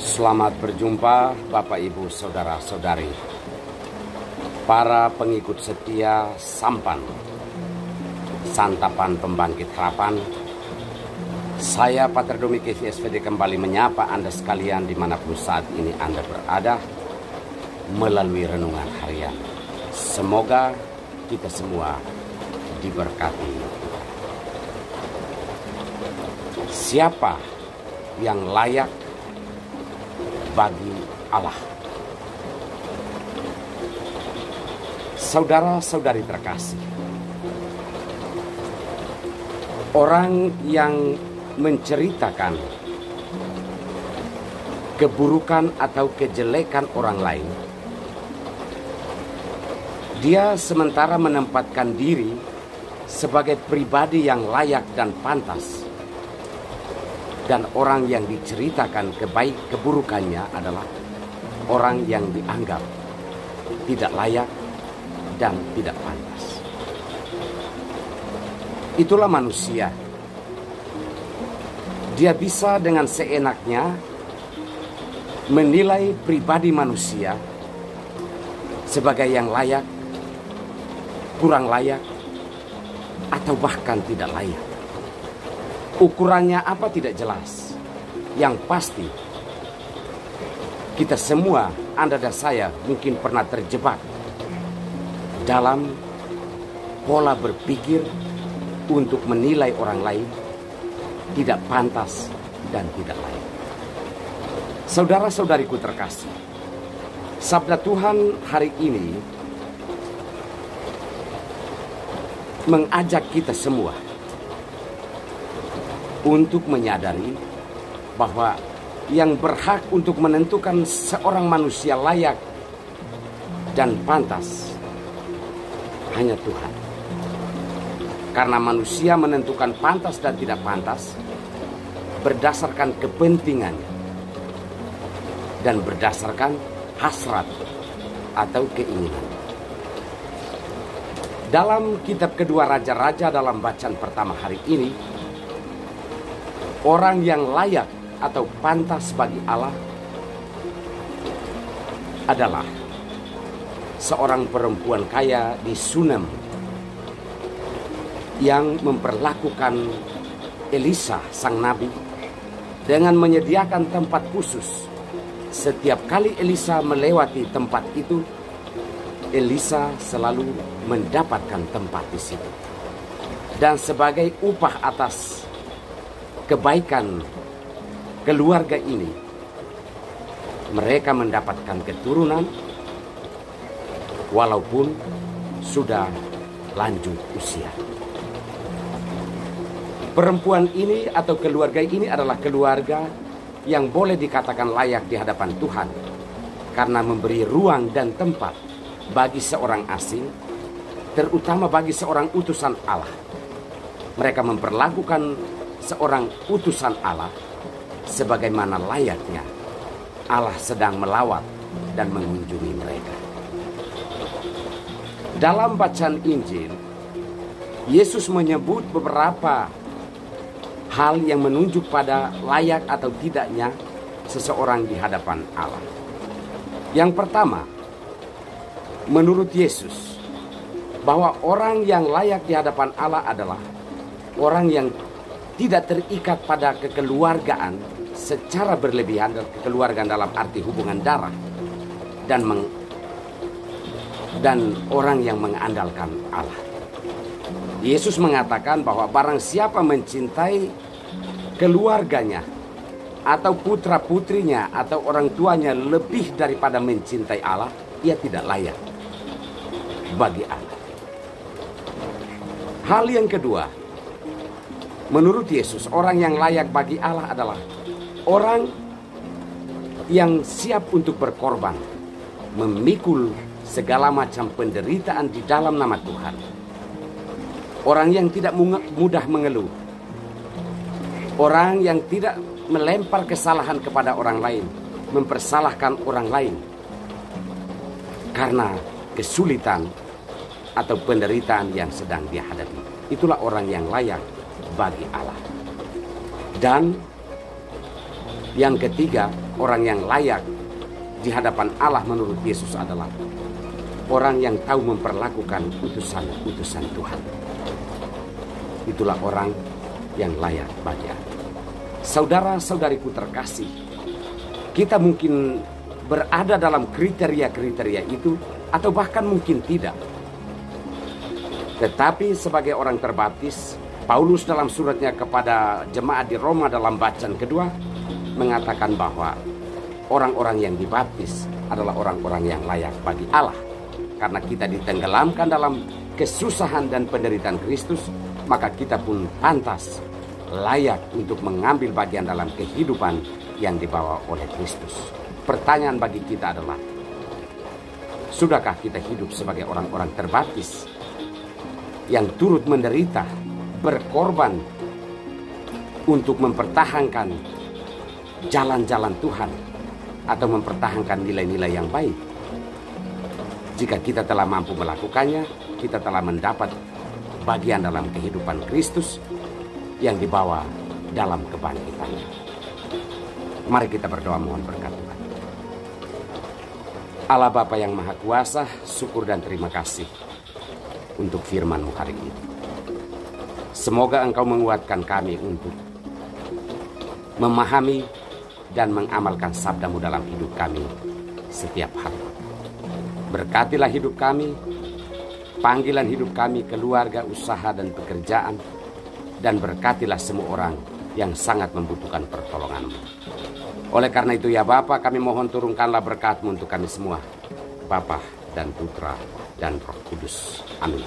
Selamat berjumpa Bapak Ibu Saudara-saudari, para pengikut setia Sampan, Santapan Pembangkit Harapan. Saya Pater Domi KVSVD kembali menyapa Anda sekalian dimanapun saat ini Anda berada melalui renungan harian. Semoga kita semua diberkati. Siapa yang layak bagi Allah? Saudara-saudari terkasih, orang yang menceritakan keburukan atau kejelekan orang lain, dia sementara menempatkan diri sebagai pribadi yang layak dan pantas. Dan orang yang diceritakan keburukannya adalah orang yang dianggap tidak layak dan tidak pantas. Itulah manusia. Dia bisa dengan seenaknya menilai pribadi manusia sebagai yang layak, kurang layak, atau bahkan tidak layak. Ukurannya apa tidak jelas. Yang pasti, kita semua, Anda dan saya, mungkin pernah terjebak dalam pola berpikir untuk menilai orang lain tidak pantas dan tidak layak. Saudara-saudariku terkasih, sabda Tuhan hari ini mengajak kita semua untuk menyadari bahwa yang berhak untuk menentukan seorang manusia layak dan pantas hanya Tuhan. Karena manusia menentukan pantas dan tidak pantas berdasarkan kepentingannya dan berdasarkan hasrat atau keinginan. Dalam kitab kedua Raja-Raja dalam bacaan pertama hari ini, orang yang layak atau pantas bagi Allah adalah seorang perempuan kaya di Sunem yang memperlakukan Elisa sang nabi dengan menyediakan tempat khusus. Setiap kali Elisa melewati tempat itu, Elisa selalu mendapatkan tempat di situ. Dan sebagai upah atas kebaikan keluarga ini, mereka mendapatkan keturunan walaupun sudah lanjut usia. Perempuan ini atau keluarga ini adalah keluarga yang boleh dikatakan layak di hadapan Tuhan karena memberi ruang dan tempat bagi seorang asing, terutama bagi seorang utusan Allah. Mereka memperlakukan seorang utusan Allah sebagaimana layaknya Allah sedang melawat dan mengunjungi mereka. Dalam bacaan Injil, Yesus menyebut beberapa hal yang menunjuk pada layak atau tidaknya seseorang di hadapan Allah. Yang pertama, menurut Yesus, bahwa orang yang layak di hadapan Allah adalah orang yang tidak terikat pada kekeluargaan secara berlebihan, dan kekeluargaan dalam arti hubungan darah, dan orang yang mengandalkan Allah. Yesus mengatakan bahwa barang siapa mencintai keluarganya atau putra-putrinya atau orang tuanya lebih daripada mencintai Allah, ia tidak layak bagi Allah. Hal yang kedua, menurut Yesus, orang yang layak bagi Allah adalah orang yang siap untuk berkorban, memikul segala macam penderitaan di dalam nama Tuhan. Orang yang tidak mudah mengeluh. Orang yang tidak melempar kesalahan kepada orang lain, mempersalahkan orang lain karena kesulitan atau penderitaan yang sedang dia hadapi. Itulah orang yang layak bagi Allah. Dan yang ketiga, Orang yang layak di hadapan Allah menurut Yesus adalah orang yang tahu memperlakukan utusan-utusan Tuhan. Itulah orang yang layak bagi Allah. Saudara-saudariku terkasih, kita mungkin berada dalam kriteria-kriteria itu atau bahkan mungkin tidak. Tetapi sebagai orang terbaptis, Paulus dalam suratnya kepada jemaat di Roma dalam bacaan kedua mengatakan bahwa orang-orang yang dibaptis adalah orang-orang yang layak bagi Allah. Karena kita ditenggelamkan dalam kesusahan dan penderitaan Kristus, maka kita pun pantas layak untuk mengambil bagian dalam kehidupan yang dibawa oleh Kristus. Pertanyaan bagi kita adalah, sudahkah kita hidup sebagai orang-orang terbaptis yang turut menderita, berkorban untuk mempertahankan jalan-jalan Tuhan atau mempertahankan nilai-nilai yang baik? Jika kita telah mampu melakukannya, kita telah mendapat bagian dalam kehidupan Kristus yang dibawa dalam kebangkitannya. Mari kita berdoa mohon berkat Tuhan. Allah Bapa yang Maha Kuasa, syukur dan terima kasih untuk firman-Mu hari ini. Semoga Engkau menguatkan kami untuk memahami dan mengamalkan sabda-Mu dalam hidup kami setiap hari. Berkatilah hidup kami, panggilan hidup kami, keluarga, usaha, dan pekerjaan, dan berkatilah semua orang yang sangat membutuhkan pertolongan-Mu. Oleh karena itu ya Bapa, kami mohon turunkanlah berkat-Mu untuk kami semua, Bapa dan Putra dan Roh Kudus. Amin.